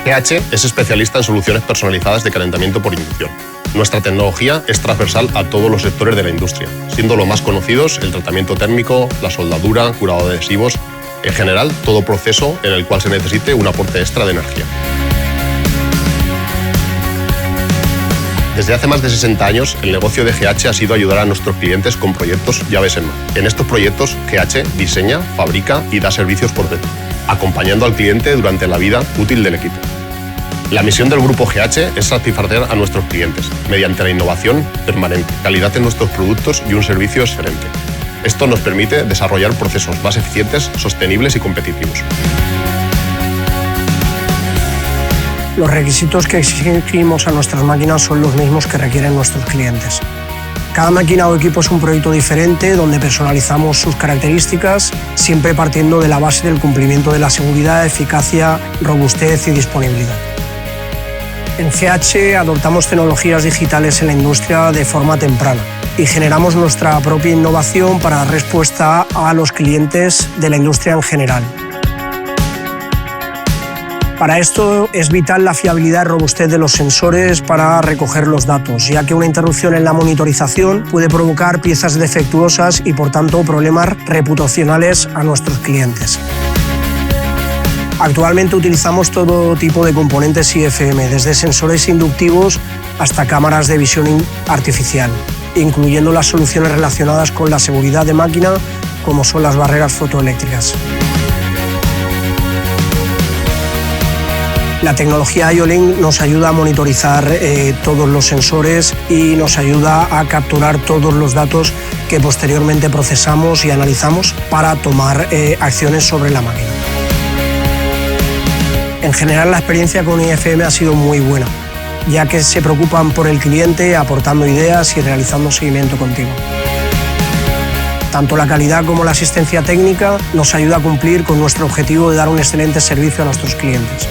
GH es especialista en soluciones personalizadas de calentamiento por inducción. Nuestra tecnología es transversal a todos los sectores de la industria, siendo los más conocidos el tratamiento térmico, la soldadura, curado de adhesivos, en general todo proceso en el cual se necesite un aporte extra de energía. Desde hace más de 60 años, el negocio de GH ha sido ayudar a nuestros clientes con proyectos llaves en mano. En estos proyectos, GH diseña, fabrica y da servicios por dentro, acompañando al cliente durante la vida útil del equipo. La misión del grupo GH es satisfacer a nuestros clientes mediante la innovación permanente, calidad en nuestros productos y un servicio excelente. Esto nos permite desarrollar procesos más eficientes, sostenibles y competitivos. Los requisitos que exigimos a nuestras máquinas son los mismos que requieren nuestros clientes. Cada máquina o equipo es un proyecto diferente donde personalizamos sus características, siempre partiendo de la base del cumplimiento de la seguridad, eficacia, robustez y disponibilidad. En GH adoptamos tecnologías digitales en la industria de forma temprana y generamos nuestra propia innovación para dar respuesta a los clientes de la industria en general. Para esto es vital la fiabilidad y robustez de los sensores para recoger los datos, ya que una interrupción en la monitorización puede provocar piezas defectuosas y, por tanto, problemas reputacionales a nuestros clientes. Actualmente utilizamos todo tipo de componentes IFM, desde sensores inductivos hasta cámaras de visión artificial, incluyendo las soluciones relacionadas con la seguridad de máquina, como son las barreras fotoeléctricas. La tecnología IO-Link nos ayuda a monitorizar todos los sensores y nos ayuda a capturar todos los datos que posteriormente procesamos y analizamos para tomar acciones sobre la máquina. En general, la experiencia con IFM ha sido muy buena, ya que se preocupan por el cliente aportando ideas y realizando seguimiento continuo. Tanto la calidad como la asistencia técnica nos ayuda a cumplir con nuestro objetivo de dar un excelente servicio a nuestros clientes.